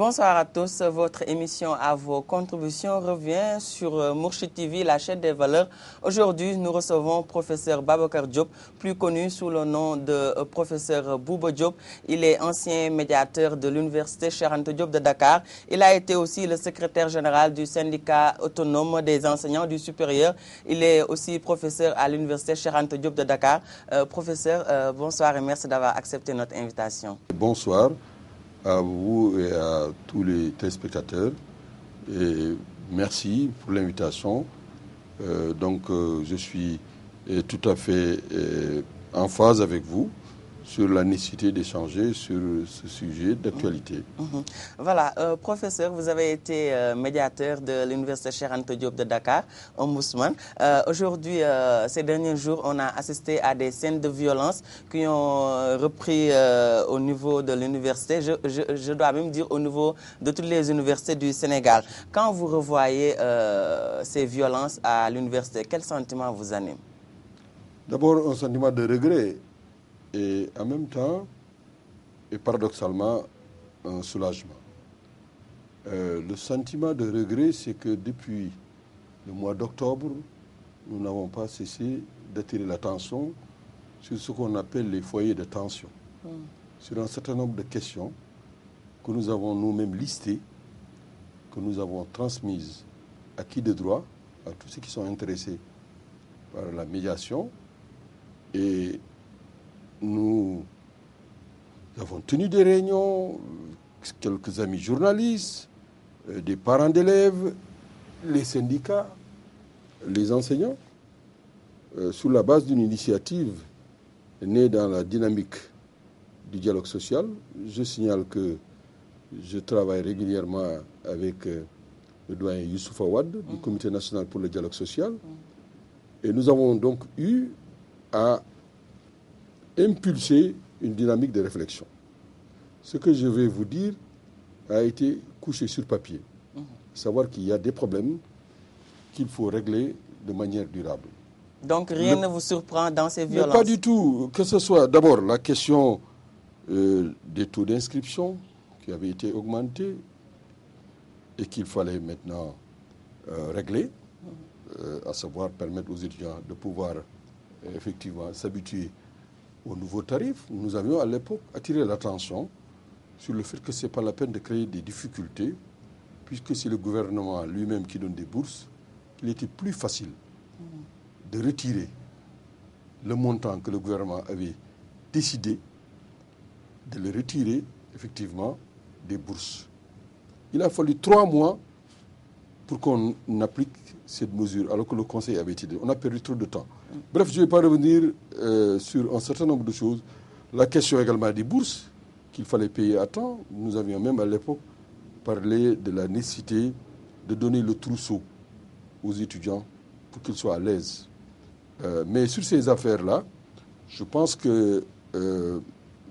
Bonsoir à tous. Votre émission à vos contributions revient sur Mourchid TV, la chaîne des valeurs. Aujourd'hui, nous recevons professeur Babacar Diop, plus connu sous le nom de professeur Bouba Diop. Il est ancien médiateur de l'université Cheikh Anta Diop de Dakar. Il a été aussi le secrétaire général du syndicat autonome des enseignants du supérieur. Il est aussi professeur à l'université Cheikh Anta Diop de Dakar. Professeur, bonsoir et merci d'avoir accepté notre invitation. Bonsoir à vous et à tous les téléspectateurs. Et merci pour l'invitation. Je suis tout à fait en phase avec vous sur la nécessité d'échanger sur ce sujet d'actualité. Voilà, professeur, vous avez été médiateur de l'université Cheikh Anta Diop de Dakar, ombudsman. Aujourd'hui, ces derniers jours, on a assisté à des scènes de violence qui ont repris au niveau de l'université, je dois même dire au niveau de toutes les universités du Sénégal. Quand vous revoyez ces violences à l'université, quel sentiment vous anime? D'abord, un sentiment de regret. Et en même temps, et paradoxalement, un soulagement. Le sentiment de regret, c'est que depuis le mois d'octobre, nous n'avons pas cessé d'attirer l'attention sur ce qu'on appelle les foyers de tension, sur un certain nombre de questions que nous avons nous-mêmes listées, que nous avons transmises à qui de droit, à tous ceux qui sont intéressés par la médiation. Et nous avons tenu des réunions, quelques amis journalistes, des parents d'élèves, les syndicats, les enseignants, sous la base d'une initiative née dans la dynamique du dialogue social. Je signale que je travaille régulièrement avec le doyen Youssouf Awad du Comité national pour le dialogue social. Et nous avons donc eu à impulser une dynamique de réflexion. Ce que je vais vous dire a été couché sur papier. Savoir qu'il y a des problèmes qu'il faut régler de manière durable. Donc rien ne vous surprend dans ces violences? Mais pas du tout. Que ce soit d'abord la question des taux d'inscription qui avaient été augmentés et qu'il fallait maintenant régler, à savoir permettre aux étudiants de pouvoir effectivement s'habituer aux nouveaux tarifs. Nous avions à l'époque attiré l'attention sur le fait que ce n'est pas la peine de créer des difficultés, puisque c'est le gouvernement lui-même qui donne des bourses, qu'il était plus facile de retirer le montant que le gouvernement avait décidé de le retirer, effectivement, des bourses. Il a fallu 3 mois pour qu'on applique cette mesure, alors que le Conseil avait été... On a perdu trop de temps. Bref, je ne vais pas revenir sur un certain nombre de choses. La question également des bourses, qu'il fallait payer à temps. Nous avions même à l'époque parlé de la nécessité de donner le trousseau aux étudiants pour qu'ils soient à l'aise. Mais sur ces affaires-là, je pense que ce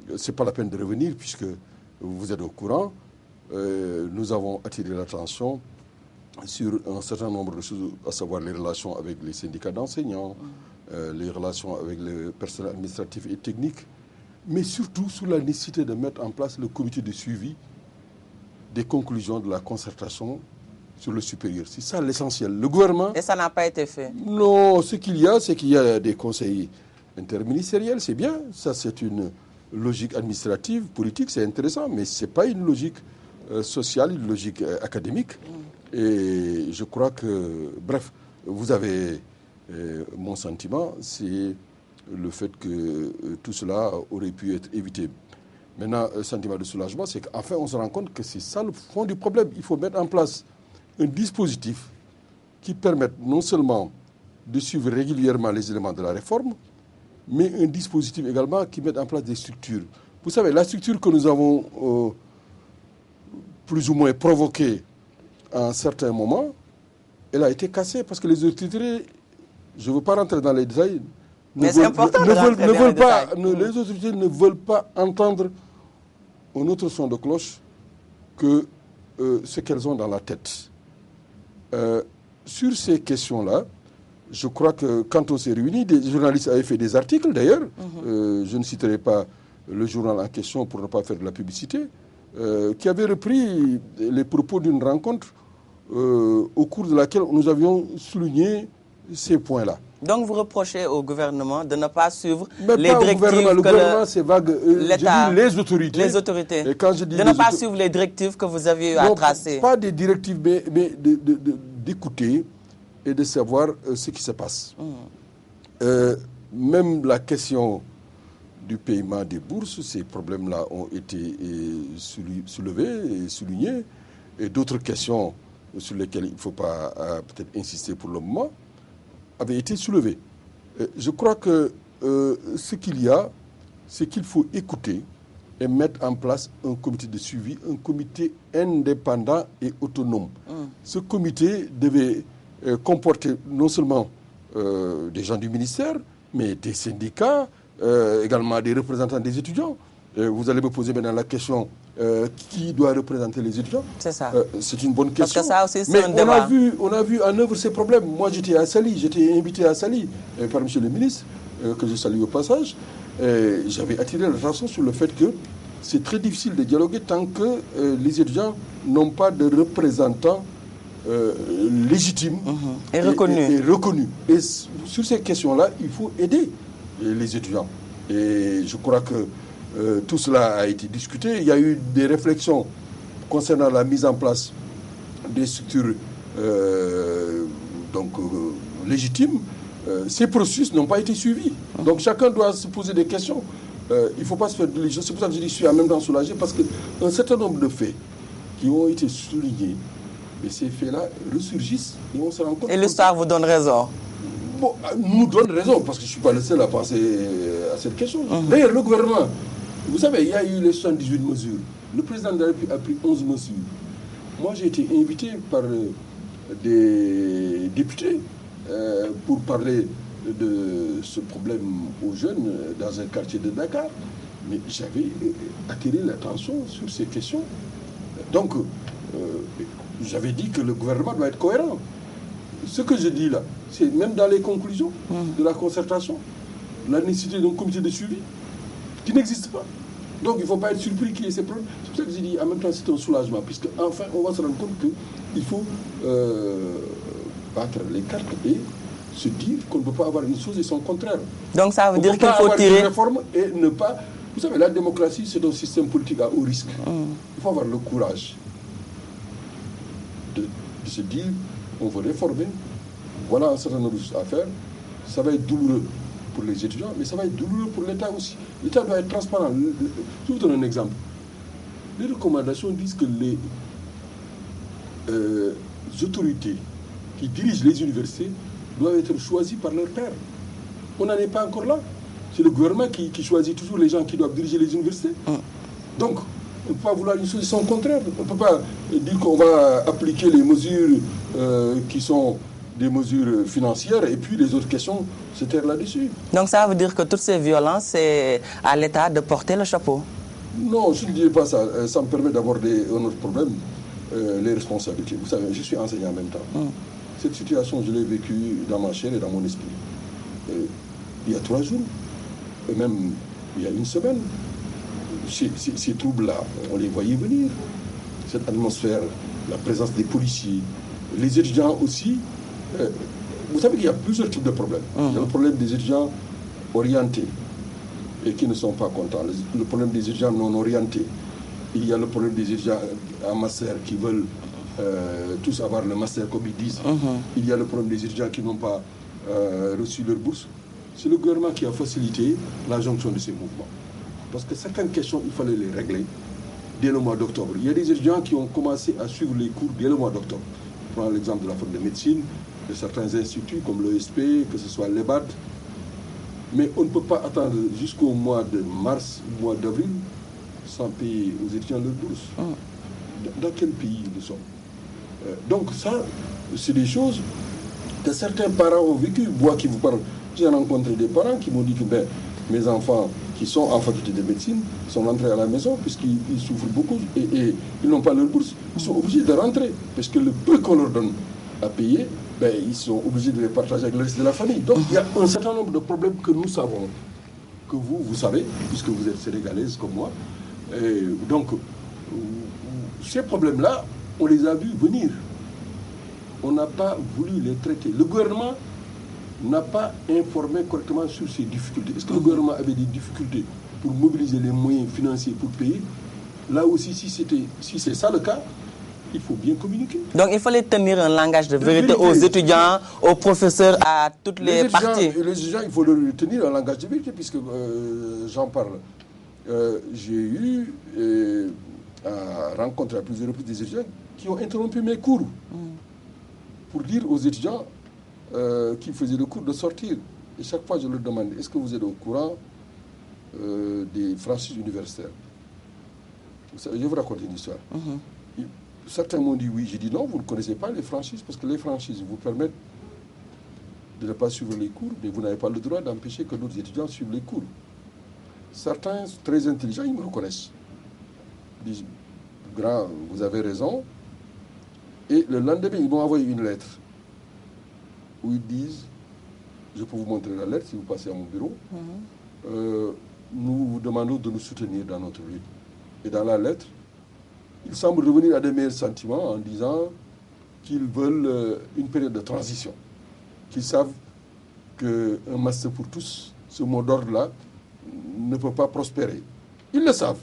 n'est pas la peine de revenir, puisque vous êtes au courant. Nous avons attiré l'attention sur un certain nombre de choses, à savoir les relations avec les syndicats d'enseignants, les relations avec le personnel administratif et technique, mais surtout sur la nécessité de mettre en place le comité de suivi des conclusions de la concertation sur le supérieur. C'est ça l'essentiel. Le gouvernement... Et ça n'a pas été fait? Non, ce qu'il y a, c'est qu'il y a des conseils interministériels, c'est bien. Ça, c'est une logique administrative, politique, c'est intéressant, mais ce n'est pas une logique sociale, une logique académique. Et je crois que, bref, vous avez mon sentiment, c'est le fait que tout cela aurait pu être évité. Maintenant, le sentiment de soulagement, c'est qu'enfin, on se rend compte que c'est ça le fond du problème. Il faut mettre en place un dispositif qui permette non seulement de suivre régulièrement les éléments de la réforme, mais un dispositif également qui mette en place des structures. Vous savez, la structure que nous avons plus ou moins provoquée à un certain moment, elle a été cassée parce que les autorités, je ne veux pas rentrer dans les détails, les autorités ne veulent pas entendre un autre son de cloche que ce qu'elles ont dans la tête. Sur ces questions-là, je crois que quand on s'est réunis, des journalistes avaient fait des articles d'ailleurs, je ne citerai pas le journal en question pour ne pas faire de la publicité, qui avait repris les propos d'une rencontre au cours de laquelle nous avions souligné ces points-là. Donc vous reprochez au gouvernement de ne pas suivre Mais les pas directives le gouvernement, c'est vague. l'État, je dis les autorités. Les autorités. Et quand je dis de ne pas suivre les directives que vous aviez eu à tracer. Pas des directives, mais d'écouter et de savoir ce qui se passe. Même la question du paiement des bourses, ces problèmes-là ont été soulevés et soulignés. Et d'autres questions sur lesquelles il ne faut pas peut-être insister pour le moment, avaient été soulevées. Je crois que ce qu'il y a, c'est qu'il faut écouter et mettre en place un comité de suivi, un comité indépendant et autonome. Ce comité devait comporter non seulement des gens du ministère, mais des syndicats, également des représentants des étudiants. Vous allez me poser maintenant la question qui doit représenter les étudiants. C'est ça. C'est une bonne question. Parce que ça aussi, mais un débat. On a vu en œuvre ces problèmes. Moi, j'étais à Saly, j'étais invité à Saly par M. le ministre, que je salue au passage. J'avais attiré l'attention sur le fait que c'est très difficile de dialoguer tant que les étudiants n'ont pas de représentants légitimes et reconnus. Et sur ces questions-là, il faut aider les étudiants. Et je crois que tout cela a été discuté. Il y a eu des réflexions concernant la mise en place des structures légitimes. Ces processus n'ont pas été suivis. Donc chacun doit se poser des questions. Il ne faut pas se faire de l'illusion. C'est pour ça que je dis que je suis en même temps soulagé, parce qu'un certain nombre de faits qui ont été soulignés, et ces faits-là ressurgissent et on se rend compte. Et l'histoire vous donne raison. Bon, nous donne raison, parce que je ne suis pas le seul à penser à cette question. D'ailleurs, le gouvernement, vous savez, il y a eu les 78 mesures. Le président de la République a pris 11 mesures. Moi, j'ai été invité par des députés pour parler de ce problème aux jeunes dans un quartier de Dakar. Mais j'avais attiré l'attention sur ces questions. Donc, j'avais dit que le gouvernement doit être cohérent. Ce que je dis là, c'est même dans les conclusions de la concertation, la nécessité d'un comité de suivi qui n'existe pas. Donc il ne faut pas être surpris qu'il y ait ces problèmes. C'est pour ça que j'ai dit en même temps c'est un soulagement, puisque enfin on va se rendre compte qu'il faut battre les cartes et se dire qu'on ne peut pas avoir une chose et son contraire. Donc ça veut dire qu'il faut avoir tirer... une réforme et ne pas... Vous savez, la démocratie, c'est un système politique à haut risque. Il faut avoir le courage de se dire, on veut réformer, voilà un certain nombre de choses à faire. Ça va être douloureux pour les étudiants, mais ça va être douloureux pour l'État aussi. L'État doit être transparent. Je vous donne un exemple. Les recommandations disent que les autorités qui dirigent les universités doivent être choisies par leur pairs. On n'en est pas encore là. C'est le gouvernement qui choisit toujours les gens qui doivent diriger les universités. Donc, on ne peut pas vouloir une solution contraire. On ne peut pas dire qu'on va appliquer les mesures qui sont des mesures financières et puis les autres questions se taire là-dessus. Donc ça veut dire que toutes ces violences, c'est à l'État de porter le chapeau? Non, je ne dirais pas ça. Ça me permet d'aborder un autre problème, les responsabilités. Vous savez, je suis enseignant en même temps. Cette situation, je l'ai vécue dans ma chair et dans mon esprit. Il y a 3 jours, et même il y a 1 semaine, ces troubles-là, on les voyait venir. Cette atmosphère, la présence des policiers, les étudiants aussi. Vous savez qu'il y a plusieurs types de problèmes. Il y a le problème des étudiants orientés et qui ne sont pas contents. Le problème des étudiants non orientés. Il y a le problème des étudiants en master qui veulent tous avoir le master comme ils disent. Il y a le problème des étudiants qui n'ont pas reçu leur bourse. C'est le gouvernement qui a facilité la jonction de ces mouvements. Parce que certaines questions, il fallait les régler dès le mois d'octobre. Il y a des étudiants qui ont commencé à suivre les cours dès le mois d'octobre. Je prends l'exemple de la fac de médecine, de certains instituts comme l'ESP, que ce soit l'EBAD. Mais on ne peut pas attendre jusqu'au mois de mars, mois d'avril, sans payer aux étudiants leur bourse. Dans quel pays nous sommes? Donc ça, c'est des choses que certains parents ont vécues. Moi qui vous parle, j'ai rencontré des parents qui m'ont dit que mes enfants qui sont en faculté de médecine sont rentrés à la maison puisqu'ils souffrent beaucoup et ils n'ont pas leur bourse. Ils sont obligés de rentrer parce que le peu qu'on leur donne à payer, ils sont obligés de les partager avec le reste de la famille. Donc il y a un certain nombre de problèmes que nous savons, que vous savez, puisque vous êtes sénégalaise comme moi. Et donc ces problèmes-là, on les a vus venir. On n'a pas voulu les traiter. Le gouvernement n'a pas informé correctement sur ces difficultés. Est-ce que le gouvernement avait des difficultés pour mobiliser les moyens financiers pour payer? Là aussi, si c'est ça le cas, il faut bien communiquer. Donc il fallait tenir un langage de vérité aux étudiants, aux professeurs, à toutes les parties. Les étudiants, il faut leur tenir un langage de vérité, puisque j'en parle. J'ai eu à rencontrer à plusieurs reprises des étudiants qui ont interrompu mes cours pour dire aux étudiants qui faisaient le cours de sortir. Et chaque fois, je leur demande, est-ce que vous êtes au courant des franchises universitaires? Je vais vous raconter une histoire. Certains m'ont dit oui, j'ai dit non, vous ne connaissez pas les franchises, parce que les franchises vous permettent de ne pas suivre les cours, mais vous n'avez pas le droit d'empêcher que d'autres étudiants suivent les cours. Certains, très intelligents, ils me reconnaissent. Ils disent, grand, vous avez raison. Et le lendemain, ils m'ont envoyé une lettre où ils disent, je peux vous montrer la lettre si vous passez à mon bureau, nous vous demandons de nous soutenir dans notre lutte. Et dans la lettre, ils semblent revenir à des meilleurs sentiments en disant qu'ils veulent une période de transition, qu'ils savent qu'un master pour tous, ce mot d'ordre-là, ne peut pas prospérer. Ils le savent.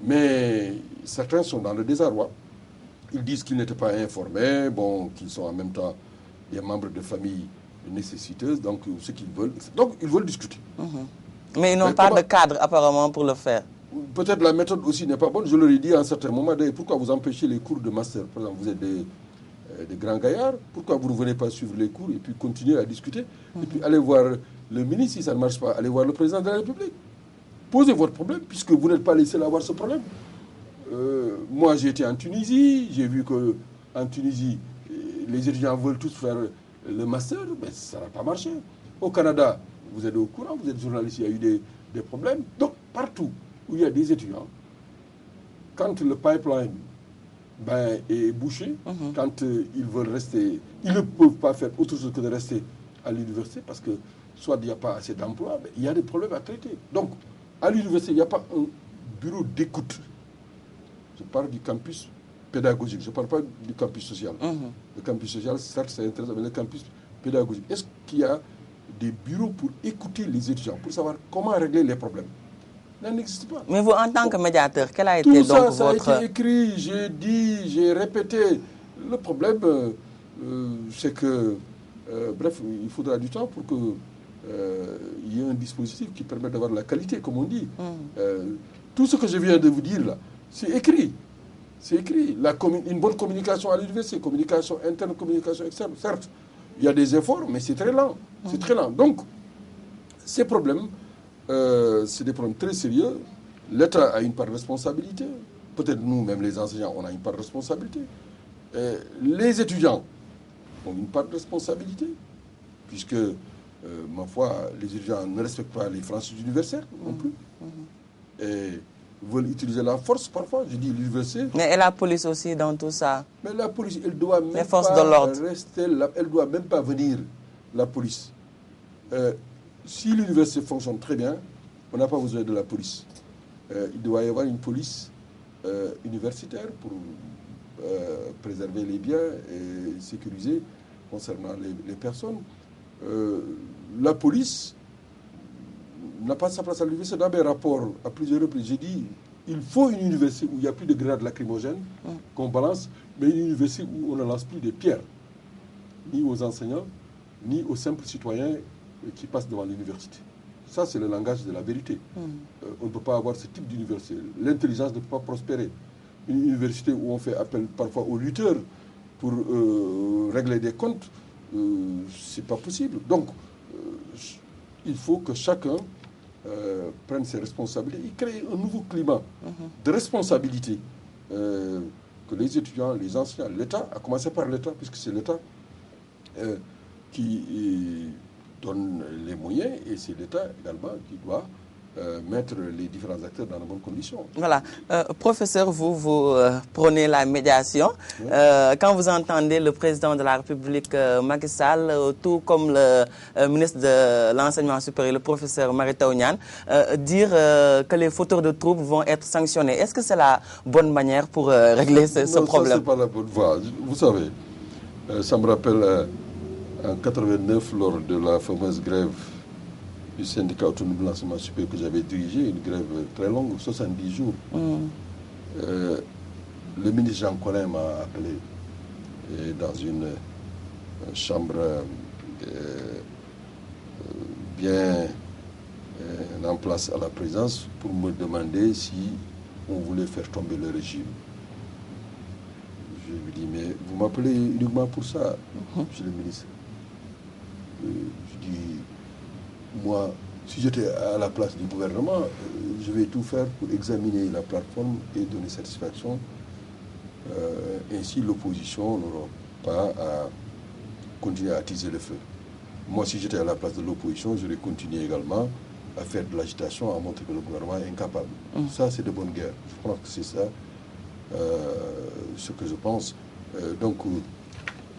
Mais certains sont dans le désarroi. Ils disent qu'ils n'étaient pas informés, bon, qu'ils sont en même temps des membres de familles nécessiteuses, donc ce qu'ils veulent. Donc ils veulent discuter. Mais ils n'ont pas de cadre apparemment pour le faire. Peut-être la méthode aussi n'est pas bonne. Je leur ai dit à un certain moment, pourquoi vous empêchez les cours de master? Par exemple, vous êtes des grands gaillards, pourquoi vous ne venez pas suivre les cours et puis continuer à discuter? Et puis allez voir le ministre, si ça ne marche pas, allez voir le président de la République. Posez votre problème, puisque vous n'êtes pas les seuls à avoir ce problème. Moi, j'ai été en Tunisie, j'ai vu qu'en Tunisie, les étudiants veulent tous faire le master, mais ça n'a pas marché. Au Canada, vous êtes au courant, vous êtes journaliste, il y a eu des problèmes. Donc, partout où il y a des étudiants, quand le pipeline est bouché, quand ils veulent rester, ils ne peuvent pas faire autre chose que de rester à l'université parce que soit il n'y a pas assez d'emplois, mais il y a des problèmes à traiter. Donc, à l'université, il n'y a pas un bureau d'écoute. Je parle du campus pédagogique, je ne parle pas du campus social. Le campus social, certes, c'est intéressant, mais le campus pédagogique, est-ce qu'il y a des bureaux pour écouter les étudiants, pour savoir comment régler les problèmes? Ça n'existe pas. Mais vous, en tant que médiateur, quel a été tout donc ça, votre... ça a été écrit, j'ai dit, j'ai répété. Le problème, c'est que, bref, il faudra du temps pour qu'il y ait un dispositif qui permette d'avoir la qualité, comme on dit. Tout ce que je viens de vous dire là, c'est écrit. C'est écrit. Une bonne communication à l'université, communication interne, communication externe, certes. Il y a des efforts, mais c'est très lent. C'est très lent. Donc, ces problèmes, c'est des problèmes très sérieux. L'État a une part de responsabilité. Peut-être nous, même les enseignants, on a une part de responsabilité. Les étudiants ont une part de responsabilité, puisque, ma foi, les étudiants ne respectent pas les franchises universitaires non plus. Et veulent utiliser la force parfois. Je dis l'université. Mais et la police aussi dans tout ça? Mais la police, elle doit même les forces pas de l'ordre. rester là. Elle doit même pas venir, la police. Si l'université fonctionne très bien, on n'a pas besoin de la police. Il doit y avoir une police universitaire pour préserver les biens et sécuriser concernant les personnes. La police n'a pas sa place à l'université. Dans mes rapports, à plusieurs reprises, j'ai dit il faut une université où il n'y a plus de grenades lacrymogènes qu'on balance, mais une université où on ne lance plus des pierres, ni aux enseignants, ni aux simples citoyens qui passent devant l'université. Ça, c'est le langage de la vérité. On ne peut pas avoir ce type d'université. L'intelligence ne peut pas prospérer. Une université où on fait appel parfois aux lutteurs pour régler des comptes, c'est pas possible. Donc, il faut que chacun prenne ses responsabilités et crée un nouveau climat de responsabilité que les étudiants, les enseignants, l'État, à commencer par l'État, puisque c'est l'État qui donne les moyens et c'est l'État également qui doit mettre les différents acteurs dans de bonnes conditions. Voilà. Professeur, vous prônez la médiation. Oui. Quand vous entendez le président de la République, Macky Sall, tout comme le ministre de l'Enseignement supérieur, le professeur Mary Teuw Niane, dire que les fauteurs de troubles vont être sanctionnés, est-ce que c'est la bonne manière pour régler ce problème? Non, ça, c'est pas la bonne voie. Vous savez, ça me rappelle en 89, lors de la fameuse grève du syndicat autonome de l'enseignement supérieur que j'avais dirigé, une grève très longue, 70 jours. Le ministre Jean Collin m'a appelé dans une chambre bien en place à la présidence pour me demander si on voulait faire tomber le régime. Je lui dis, mais vous m'appelez uniquement pour ça, monsieur le ministre. Je dis, moi, si j'étais à la place du gouvernement, je vais tout faire pour examiner la plateforme et donner satisfaction. Ainsi, l'opposition n'aura pas à continuer à attiser le feu. Moi, si j'étais à la place de l'opposition, j'aurais continué également à faire de l'agitation, à montrer que le gouvernement est incapable. Ça, c'est de bonne guerre. Je pense que c'est ça ce que je pense. Donc,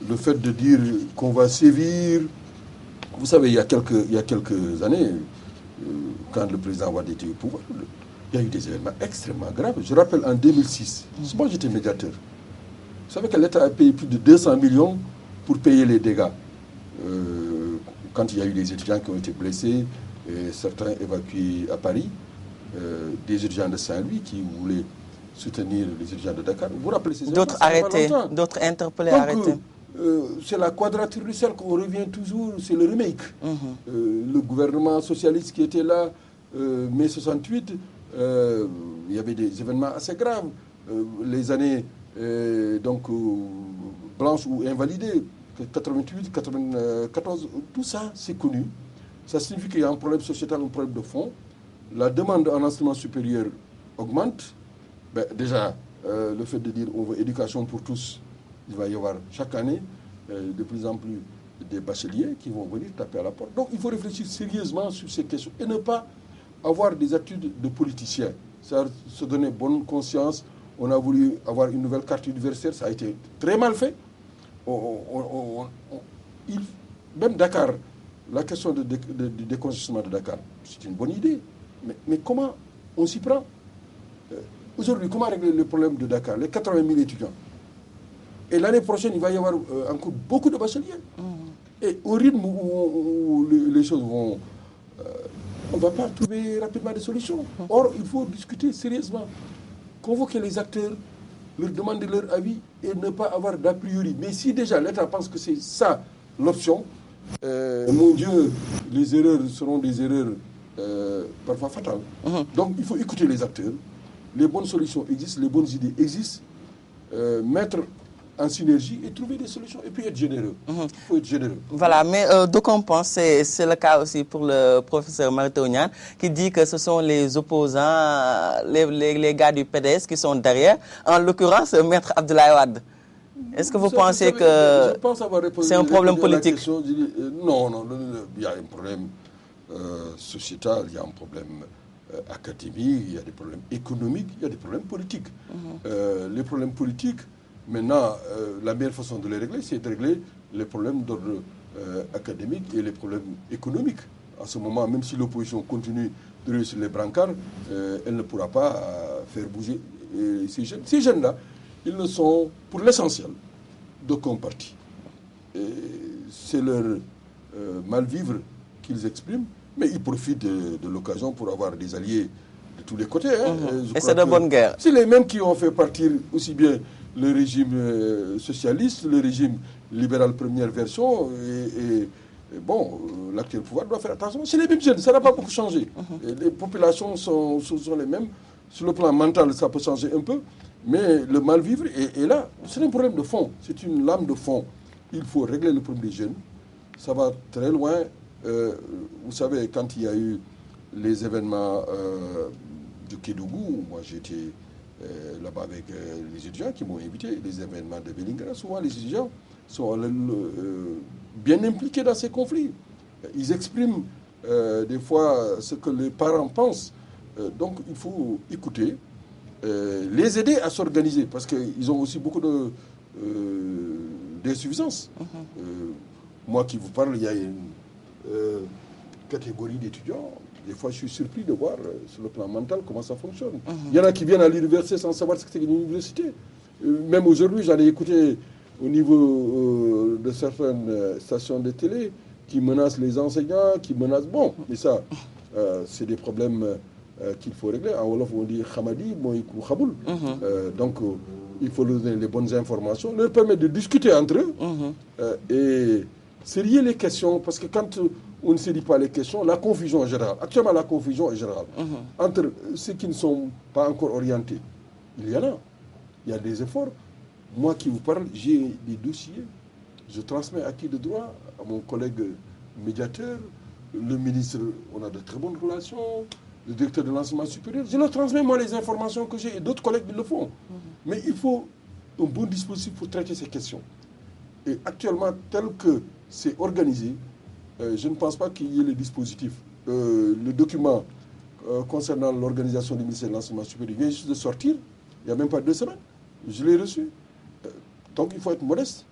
le fait de dire qu'on va sévir, vous savez, il y a quelques années, quand le président Wade était au pouvoir, il y a eu des événements extrêmement graves. Je rappelle en 2006, moi j'étais médiateur. Vous savez que l'État a payé plus de 200 millions pour payer les dégâts. Quand il y a eu des étudiants qui ont été blessés, et certains évacués à Paris, des étudiants de Saint-Louis qui voulaient soutenir les étudiants de Dakar. Vous vous rappelez ces événements? D'autres arrêtés, d'autres interpellés, arrêtés. C'est la quadrature du cercle, on revient toujours, c'est le remake. Le gouvernement socialiste qui était là, mai 68, il y avait des événements assez graves. Les années blanches ou invalidées, 88, 94, tout ça, c'est connu. Ça signifie qu'il y a un problème sociétal, un problème de fond. La demande en enseignement supérieur augmente. Déjà, le fait de dire on veut éducation pour tous, il va y avoir chaque année de plus en plus des bacheliers qui vont venir taper à la porte. Donc il faut réfléchir sérieusement sur ces questions et ne pas avoir des attitudes de politiciens. Ça se donner bonne conscience. On a voulu avoir une nouvelle carte universitaire, ça a été très mal fait. Même Dakar, la question du décongestionnement de Dakar, c'est une bonne idée. Mais comment on s'y prend? Aujourd'hui, comment régler le problème de Dakar? Les 80 000 étudiants. Et l'année prochaine, il va y avoir encore beaucoup de bacheliers. Et au rythme où les choses vont... on ne va pas trouver rapidement des solutions. Or, il faut discuter sérieusement. Convoquer les acteurs, leur demander leur avis et ne pas avoir d'a priori. Mais si déjà l'État pense que c'est ça l'option, mon Dieu, les erreurs seront des erreurs parfois fatales. Donc, il faut écouter les acteurs. Les bonnes solutions existent, les bonnes idées existent. Mettre en synergie et trouver des solutions et puis être généreux. Il faut être généreux. Voilà, mais d'aucuns pensent, c'est le cas aussi pour le professeur Mary Teuw Niane, qui dit que ce sont les opposants, les gars du PDS qui sont derrière, en l'occurrence Maître Abdoulaye Wade. Est-ce que vous pensez que c'est un problème politique? Non, il y a un problème sociétal, il y a un problème académique, il y a des problèmes économiques, il y a des problèmes politiques. Les problèmes politiques, maintenant, la meilleure façon de les régler, c'est de régler les problèmes d'ordre académique et les problèmes économiques. À ce moment, même si l'opposition continue de réussir les brancards, elle ne pourra pas faire bouger ces jeunes. Ces jeunes-là, ils ne sont, pour l'essentiel, d'aucun parti. C'est leur mal-vivre qu'ils expriment, mais ils profitent de l'occasion pour avoir des alliés de tous les côtés. Et c'est de bonne guerre. C'est les mêmes qui ont fait partir aussi bien le régime socialiste, le régime libéral première version, et bon, l'actuel pouvoir doit faire attention. C'est les mêmes jeunes, ça n'a pas beaucoup changé. Les populations sont les mêmes. Sur le plan mental, ça peut changer un peu, mais le mal-vivre est là. C'est un problème de fond, c'est une lame de fond. Il faut régler le problème des jeunes. Ça va très loin. Vous savez, quand il y a eu les événements du Kédougou, moi j'étais là-bas avec les étudiants qui m'ont invité, les événements de Vélingara, souvent les étudiants sont bien impliqués dans ces conflits. Ils expriment des fois ce que les parents pensent. Donc il faut écouter, les aider à s'organiser parce qu'ils ont aussi beaucoup d'insuffisance. Moi qui vous parle, il y a une catégorie d'étudiants. Des fois, je suis surpris de voir sur le plan mental comment ça fonctionne. Il y en a qui viennent à l'université sans savoir ce que c'est qu'une université. Même aujourd'hui, j'en ai écouté au niveau de certaines stations de télé qui menacent les enseignants, qui menacent... Bon, mais ça, c'est des problèmes qu'il faut régler. En Wolof, on dit Khamadi, Moïkou Khaboul. Donc, il faut leur donner les bonnes informations, leur permettre de discuter entre eux et sérier les questions. Parce que quand on ne se dit pas les questions, la confusion est générale. Actuellement, la confusion est générale. Entre ceux qui ne sont pas encore orientés, il y en a. Il y a des efforts. Moi qui vous parle, j'ai des dossiers. Je transmets à qui de droit, à mon collègue médiateur, le ministre, on a de très bonnes relations, le directeur de l'enseignement supérieur. Je leur transmets, moi, les informations que j'ai et d'autres collègues le font. Mais il faut un bon dispositif pour traiter ces questions. Et actuellement, tel que c'est organisé, je ne pense pas qu'il y ait les dispositifs. Le document concernant l'organisation du ministère de l'enseignement supérieur vient juste de sortir, il n'y a même pas 2 semaines. Je l'ai reçu. Donc il faut être modeste.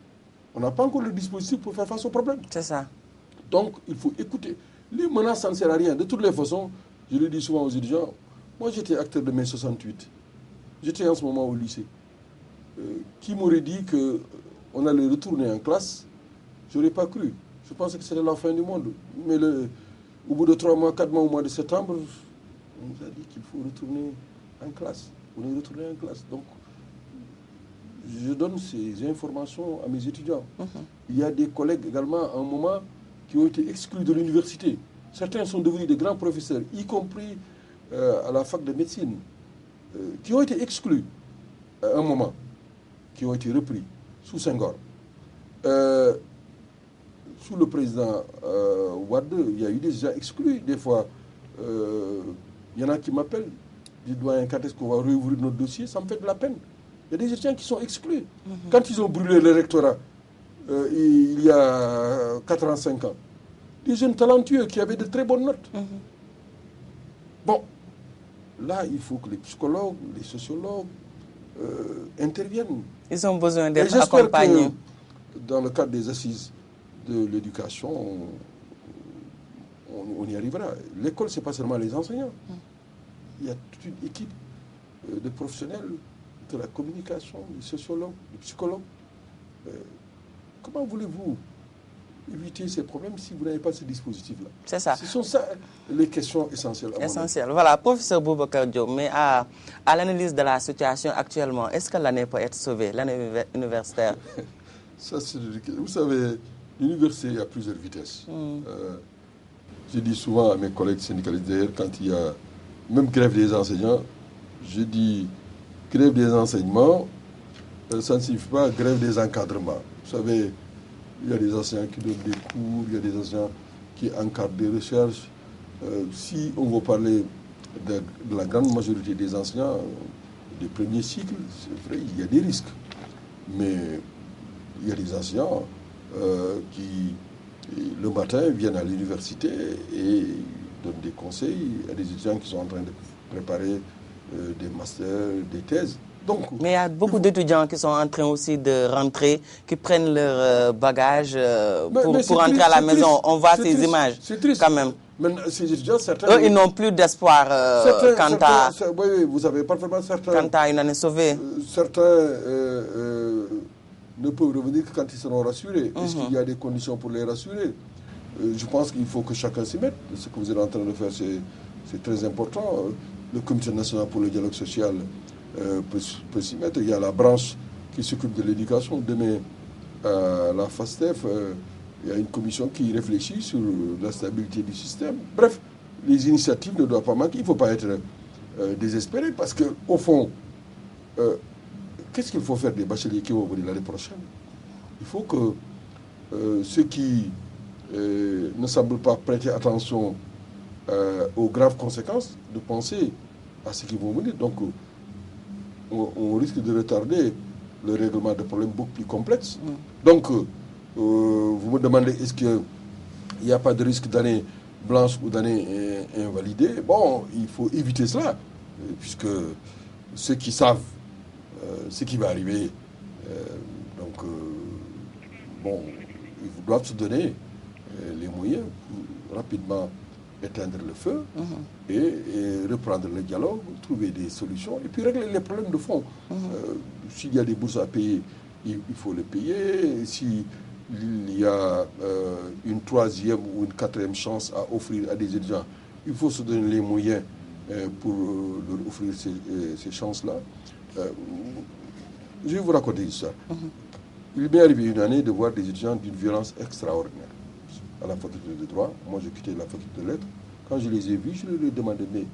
On n'a pas encore le dispositif pour faire face au problème. C'est ça. Donc il faut écouter. Les menaces, ça ne sert à rien. De toutes les façons, je le dis souvent aux étudiants, moi j'étais acteur de mai 68. J'étais en ce moment au lycée. Qui m'aurait dit qu'on allait retourner en classe? Je n'aurais pas cru. Je pensais que c'était la fin du monde. Mais au bout de 3 mois, 4 mois, au mois de septembre, on nous a dit qu'il faut retourner en classe. On est retourné en classe. Donc, je donne ces informations à mes étudiants. Il y a des collègues également, à un moment, qui ont été exclus de l'université. Certains sont devenus des grands professeurs, y compris à la fac de médecine, qui ont été exclus à un moment, qui ont été repris sous Senghor. Sous le président Wade, il y a eu des gens exclus. Des fois, il y en a qui m'appellent, disent, doyen, quand est-ce qu'on va réouvrir notre dossier? Ça me fait de la peine. Il y a des étudiants qui sont exclus. Quand ils ont brûlé le rectorat, il y a 4 ans, 5 ans, des jeunes talentueux qui avaient de très bonnes notes. Bon, là, il faut que les psychologues, les sociologues interviennent. Ils ont besoin d'être accompagnés. Dans le cadre des assises de l'éducation, on y arrivera. L'école, ce n'est pas seulement les enseignants. Il y a toute une équipe de professionnels de la communication, des sociologues, des psychologues. Comment voulez-vous éviter ces problèmes si vous n'avez pas ce dispositif-là? C'est ça. Ce sont ça les questions essentielles. Essentielles. Voilà, professeur Boubacar Diop, mais à l'analyse de la situation actuellement, est-ce que l'année peut être sauvée, l'année universitaire? Ça, vous savez, l'université, il y a plusieurs vitesses. Je dis souvent à mes collègues syndicalistes, d'ailleurs, quand il y a même grève des enseignants, je dis grève des enseignements, ça ne signifie pas grève des encadrements. Vous savez, il y a des enseignants qui donnent des cours, il y a des enseignants qui encadrent des recherches. Si on veut parler de la grande majorité des enseignants des premiers cycles, c'est vrai, il y a des risques. Mais il y a des enseignants qui, le matin, viennent à l'université et donnent des conseils. Il y a des étudiants qui sont en train de préparer des masters, des thèses. Donc, mais il y a beaucoup d'étudiants qui sont en train aussi de rentrer, qui prennent leur bagage pour rentrer à la maison. On voit ces images quand même. Mais ces étudiants, certains... Eux, ils n'ont plus d'espoir oui, vous avez parfaitement certains... Quant à une année sauvée. Certains ne peuvent revenir que quand ils seront rassurés. Est-ce qu'il y a des conditions pour les rassurer? Je pense qu'il faut que chacun s'y mette. Ce que vous êtes en train de faire, c'est très important. Le Comité national pour le dialogue social peut s'y mettre. Il y a la branche qui s'occupe de l'éducation. Demain, la FASTEF, il y a une commission qui réfléchit sur la stabilité du système. Bref, les initiatives ne doivent pas manquer. Il ne faut pas être désespéré parce qu'au fond, qu'est-ce qu'il faut faire des bacheliers qui vont venir l'année prochaine? Il faut que ceux qui ne semblent pas prêter attention aux graves conséquences de penser à ce qui vont venir. Donc, on risque de retarder le règlement de problèmes beaucoup plus complexes. Donc, vous me demandez, est-ce qu'il n'y a pas de risque d'année blanche ou d'année invalidée. Bon, il faut éviter cela, puisque ceux qui savent ce qui va arriver, bon, ils doivent se donner les moyens pour rapidement éteindre le feu et reprendre le dialogue, trouver des solutions et puis régler les problèmes de fond. S'il y a des bourses à payer, il faut les payer. S'il y a une troisième ou une quatrième chance à offrir à des étudiants, il faut se donner les moyens pour leur offrir ces chances-là. Je vais vous raconter une histoire. Il m'est arrivé une année de voir des étudiants d'une violence extraordinaire à la faculté de droit. Moi, j'ai quitté la faculté de lettres. Quand je les ai vus, je leur ai demandé, mais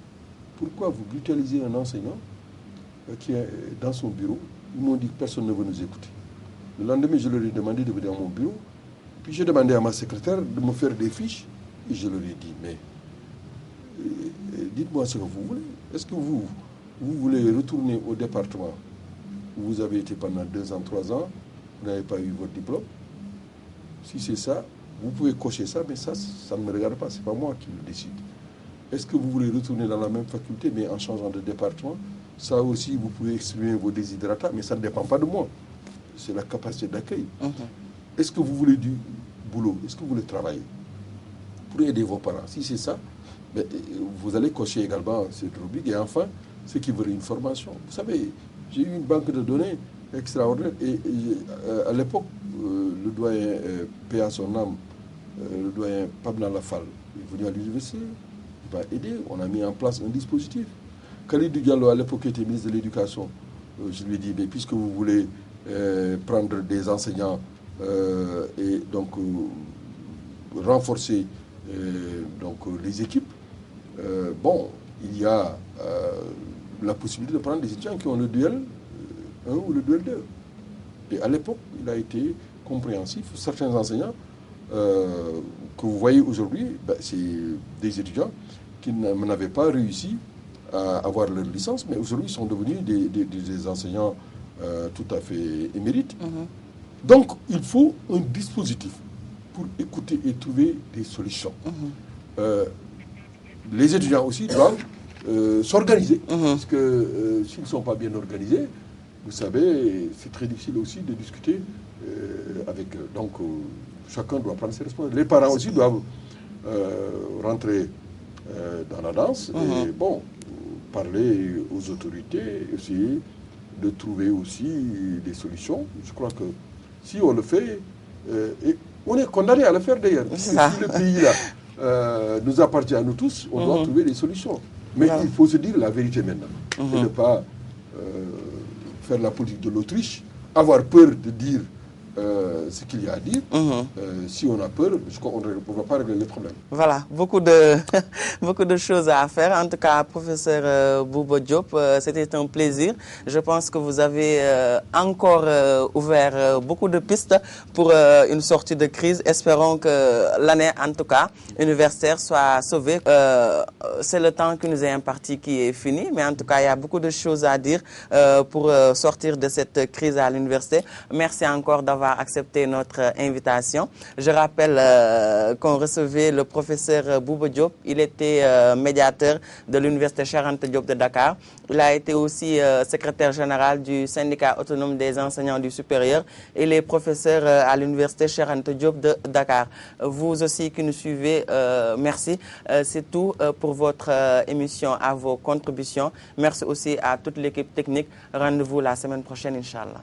pourquoi vous brutalisez un enseignant qui est dans son bureau? Ils m'ont dit que personne ne veut nous écouter. Le lendemain, je leur ai demandé de venir à mon bureau. Puis j'ai demandé à ma secrétaire de me faire des fiches. Et je leur ai dit, mais dites-moi ce que vous voulez. Est-ce que vous voulez retourner au département où vous avez été pendant 2 ans, 3 ans, vous n'avez pas eu votre diplôme? Si c'est ça, vous pouvez cocher ça, mais ça ne me regarde pas, ce n'est pas moi qui le décide. Est-ce que vous voulez retourner dans la même faculté, mais en changeant de département? Ça aussi, vous pouvez exprimer vos desiderata, mais ça ne dépend pas de moi. C'est la capacité d'accueil. Est-ce que vous voulez du boulot? Est-ce que vous voulez travailler pour aider vos parents? Si c'est ça, ben, vous allez cocher également cette rubrique. Et enfin, ceux qui veulent une formation. Vous savez, j'ai eu une banque de données extraordinaire. Et à l'époque, le doyen, paix à son âme, le doyen Pabna Lafal est venu à l'université, il va aider. On a mis en place un dispositif. Khalidou Diallo, à l'époque, était ministre de l'Éducation. Je lui ai dit, mais puisque vous voulez prendre des enseignants et donc renforcer les équipes, bon, il y a la possibilité de prendre des étudiants qui ont le duel 1 ou le duel 2. Et à l'époque, il a été compréhensif. Certains enseignants que vous voyez aujourd'hui, ben, c'est des étudiants qui n'avaient pas réussi à avoir leur licence, mais aujourd'hui ils sont devenus des enseignants tout à fait émérites. Donc, il faut un dispositif pour écouter et trouver des solutions. Les étudiants aussi doivent s'organiser, parce que s'ils ne sont pas bien organisés, vous savez, c'est très difficile aussi de discuter avec eux. Donc, chacun doit prendre ses responsabilités. Les parents aussi doivent rentrer dans la danse et, bon, parler aux autorités, essayer de trouver aussi des solutions. Je crois que si on le fait, et on est condamné à le faire d'ailleurs. Si le pays-là nous appartient à nous tous, on doit trouver des solutions. Mais il faut se dire la vérité maintenant. Et ne pas faire la politique de l'Autriche, avoir peur de dire ce qu'il y a à dire. Si on a peur, on ne va pas régler les problèmes. Voilà, beaucoup de choses à faire. En tout cas, professeur Bouba Diop, c'était un plaisir. Je pense que vous avez encore ouvert beaucoup de pistes pour une sortie de crise. Espérons que l'année, en tout cas, universitaire soit sauvée. C'est le temps qui nous est imparti qui est fini, mais en tout cas, il y a beaucoup de choses à dire pour sortir de cette crise à l'université. Merci encore d'avoir accepté notre invitation. Je rappelle qu'on recevait le professeur Bouba Diop. Il était médiateur de l'université Cheikh Anta Diop de Dakar. Il a été aussi secrétaire général du syndicat autonome des enseignants du supérieur. Il est professeur à l'université Cheikh Anta Diop de Dakar. Vous aussi qui nous suivez, merci. C'est tout pour votre émission, à vos contributions. Merci aussi à toute l'équipe technique. Rendez-vous la semaine prochaine, Inch'Allah.